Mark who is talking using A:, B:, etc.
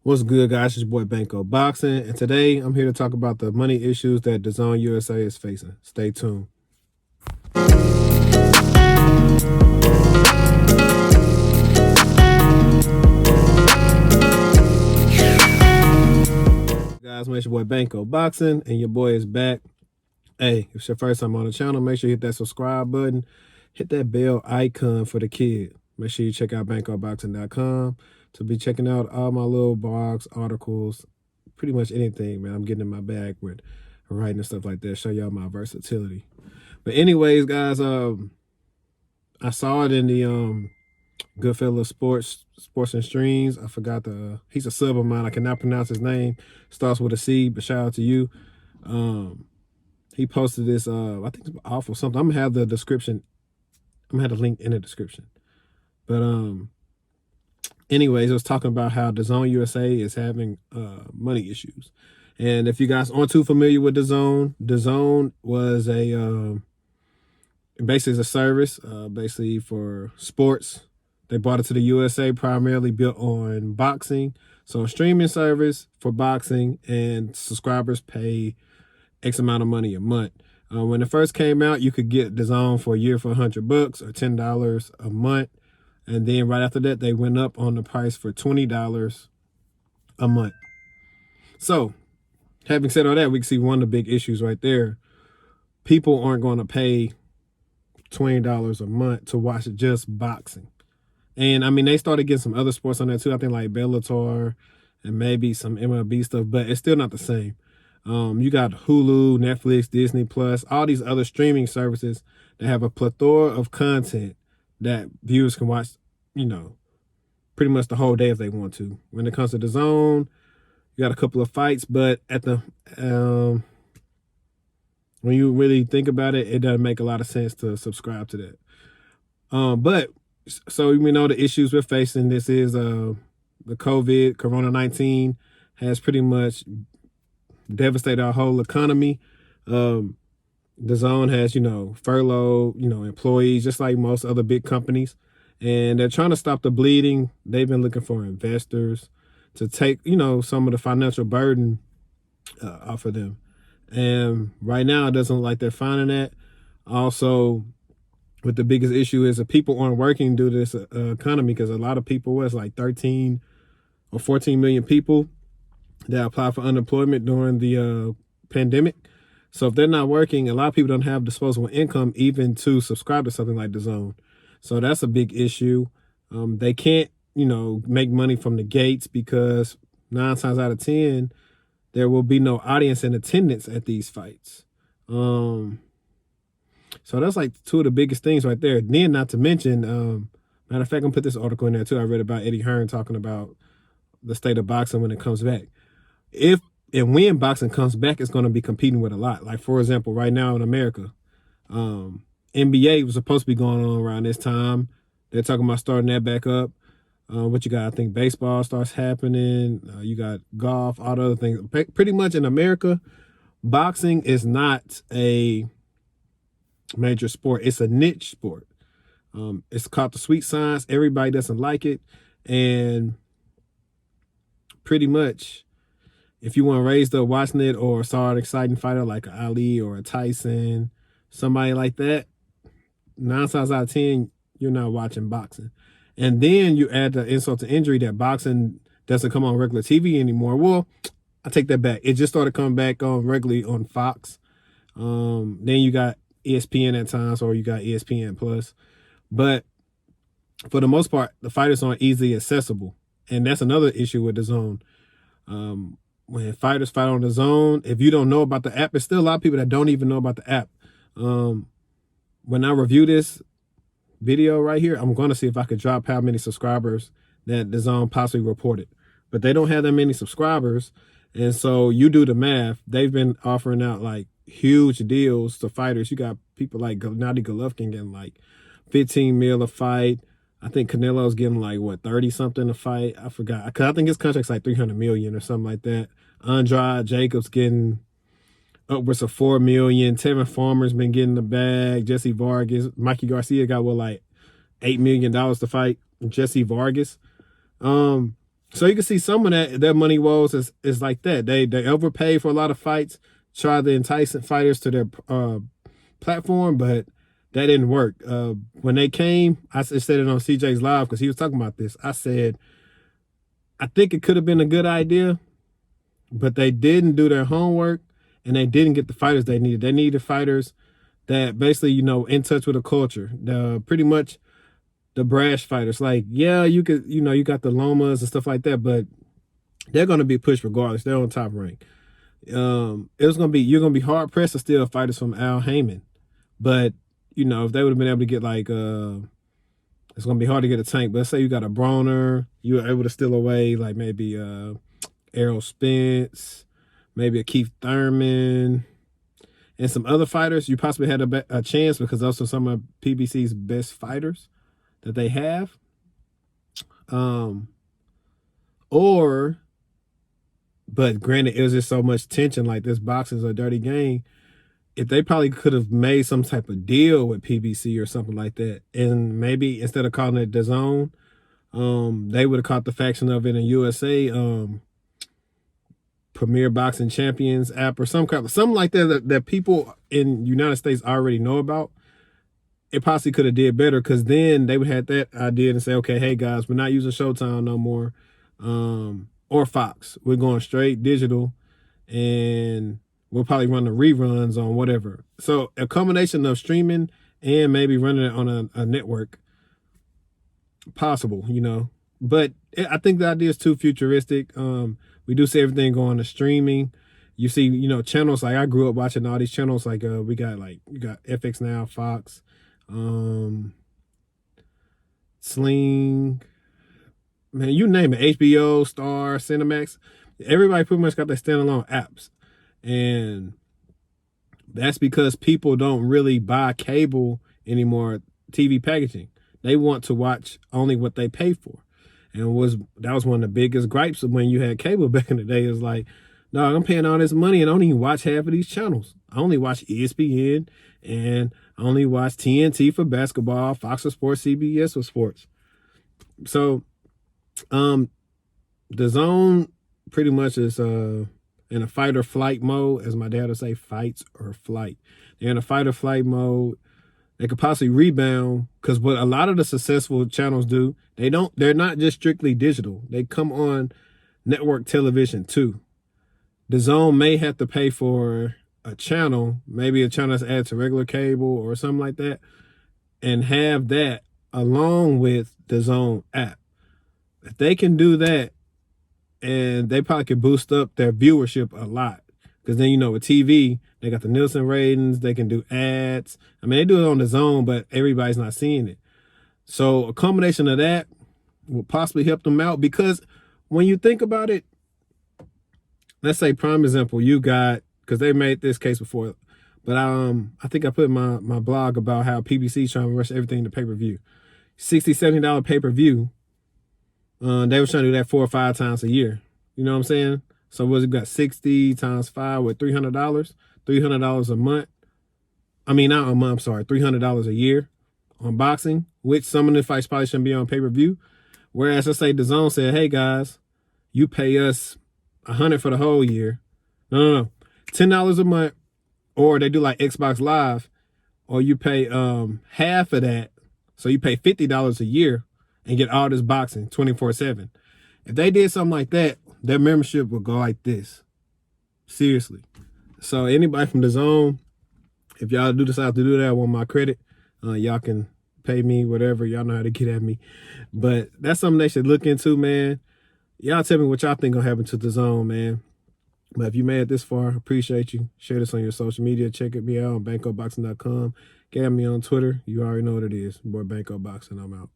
A: What's good, guys? It's your boy Banco Boxing, and today I'm here to talk about the money issues that DAZN USA is facing. Stay tuned. Guys, it's your boy Banco Boxing, and your boy is back. Hey, if it's your first time on the channel, make sure you hit that subscribe button, hit that bell icon for the kid. Make sure you check out BancoBoxing.com to be checking out all my little blogs, articles, pretty much anything, man. I'm getting in my bag with writing and stuff like that. Show y'all my versatility. But anyways, guys, I saw it in the Goodfella Sports and Streams. I forgot he's a sub of mine. I cannot pronounce his name. Starts with a C, but shout out to you. He posted this, I think it's awful something. I'm gonna have the description. I'm gonna have the link in the description. But anyways, I was talking about how DAZN USA is having money issues. And if you guys aren't too familiar with DAZN was a basically a service basically for sports. They brought it to the USA, primarily built on boxing. So a streaming service for boxing, and subscribers pay X amount of money a month. When it first came out, you could get DAZN for a year for $100 or $10 a month. And then right after that, they went up on the price for $20 a month. So having said all that, we can see one of the big issues right there. People aren't going to pay $20 a month to watch just boxing. And I mean, they started getting some other sports on there too. I think like Bellator and maybe some MLB stuff, but it's still not the same. You got Hulu, Netflix, Disney Plus, all these other streaming services that have a plethora of content that viewers can watch, you know, pretty much the whole day if they want to. When it comes to DAZN, you got a couple of fights, but at the when you really think about it, it doesn't make a lot of sense to subscribe to that. But so we know the issues we're facing. This is the Corona-19 has pretty much devastated our whole economy. DAZN has, furloughed, employees, just like most other big companies. And they're trying to stop the bleeding. They've been looking for investors to take, some of the financial burden off of them. And right now, it doesn't look like they're finding that. Also, what the biggest issue is that people aren't working due to this economy, because a lot of people, it's like 13 or 14 million people that applied for unemployment during the pandemic. So if they're not working, a lot of people don't have disposable income even to subscribe to something like DAZN. So that's a big issue. They can't, make money from the gates, because 9 times out of 10, there will be no audience in attendance at these fights. So that's like two of the biggest things right there. Then not to mention, matter of fact, I'm gonna put this article in there too. I read about Eddie Hearn talking about the state of boxing when it comes back. If and when boxing comes back, it's going to be competing with a lot. Like, for example, right now in America, NBA was supposed to be going on around this time. They're talking about starting that back up. What you got? I think baseball starts happening. You got golf, all the other things. Pretty much in America, boxing is not a major sport. It's a niche sport. It's called the sweet science. Everybody doesn't like it. And pretty much, if you want to raise up watching it or saw an exciting fighter like an Ali or a Tyson, somebody like that, 9 times out of 10, you're not watching boxing. And then you add the insult to injury that boxing doesn't come on regular TV anymore. Well, I take that back. It just started coming back on regularly on Fox. Then you got ESPN at times, or you got ESPN Plus. But for the most part, the fighters aren't easily accessible. And that's another issue with DAZN. When fighters fight on DAZN, if you don't know about the app, there's still a lot of people that don't even know about the app. When I review this video right here, I'm going to see if I could drop how many subscribers that DAZN possibly reported. But they don't have that many subscribers. And so you do the math. They've been offering out like huge deals to fighters. You got people like Gennady Golovkin getting like 15 mil a fight. I think Canelo's getting like, what, 30 something a fight? I forgot. Cause I think his contract's like 300 million or something like that. Andrade Jacobs getting upwards of 4 million. Tevin Farmer's been getting the bag. Jesse Vargas. Mikey Garcia got, what, like $8 million to fight Jesse Vargas. So you can see some of their money woes is like that. They overpay for a lot of fights, try to entice fighters to their platform, but that didn't work. When they came, I said it on CJ's Live because he was talking about this. I said, I think it could have been a good idea, but they didn't do their homework and they didn't get the fighters they needed. They needed fighters that basically, you know, in touch with the culture. Pretty much the brash fighters. Like, yeah, you could, you know, you got the Lomas and stuff like that, but they're going to be pushed regardless. They're on top rank. You're going to be hard pressed to steal fighters from Al Heyman. But, you know, if they would have been able to get like, it's going to be hard to get a Tank, but let's say you got a Broner, you were able to steal away like maybe Errol Spence, maybe a Keith Thurman, and some other fighters, you possibly had a chance because those are some of PBC's best fighters that they have. But granted, it was just so much tension, like this boxing is a dirty game. If they probably could have made some type of deal with PBC or something like that, and maybe instead of calling it DAZN, they would have caught the faction of it in USA, Premier Boxing Champions app or something like that people in United States already know about. It possibly could have did better because then they would have that idea and say, okay, hey guys, we're not using Showtime no more, or Fox. We're going straight digital, and we'll probably run the reruns on whatever. So a combination of streaming and maybe running it on a network, possible, you know. But I think the idea is too futuristic. We do see everything going to streaming. You see, you know, channels like I grew up watching all these channels. Like you got FX Now, Fox, Sling, man, you name it, HBO, Star, Cinemax. Everybody pretty much got their standalone apps. And that's because people don't really buy cable anymore, TV packaging. They want to watch only what they pay for. And that was one of the biggest gripes of when you had cable back in the day. Is like, no, I'm paying all this money and I don't even watch half of these channels. I only watch ESPN and I only watch TNT for basketball, Fox for sports, CBS for sports. So DAZN pretty much is in a fight or flight mode, as my dad would say, fights or flight. They're in a fight or flight mode. They could possibly rebound, because what a lot of the successful channels do, they're not just strictly digital. They come on network television too. DAZN may have to pay for a channel, maybe a channel that's added to regular cable or something like that, and have that along with the DAZN app. If they can do that, and they probably could boost up their viewership a lot. Because then, you know, with TV, they got the Nielsen ratings, they can do ads. I mean, they do it on DAZN, but everybody's not seeing it. So a combination of that will possibly help them out, because when you think about it, let's say prime example, you got, because they made this case before, but I think I put in my blog about how PBC trying to rush everything to pay-per-view. $60, $70 pay-per-view. They were trying to do that 4 or 5 times a year. You know what I'm saying? So what, you got 60 times 5 with $300? $300 a month. I mean, not a month, I'm sorry, $300 a year on boxing, which some of the fights probably shouldn't be on pay-per-view. Whereas, let's say DAZN said, hey guys, you pay us $100 for the whole year. No. $10 a month, or they do like Xbox Live, or you pay half of that. So you pay $50 a year and get all this boxing 24/7. If they did something like that, their membership would go like this. Seriously. So anybody from DAZN, if y'all do decide to do that, I want my credit. Y'all can pay me whatever. Y'all know how to get at me. But that's something they should look into, man. Y'all tell me what y'all think gonna happen to DAZN, man. But if you made it this far, appreciate you. Share this on your social media. Check me out on BankoBoxing.com. Get at me on Twitter. You already know what it is. Boy, Banko Boxing. I'm out.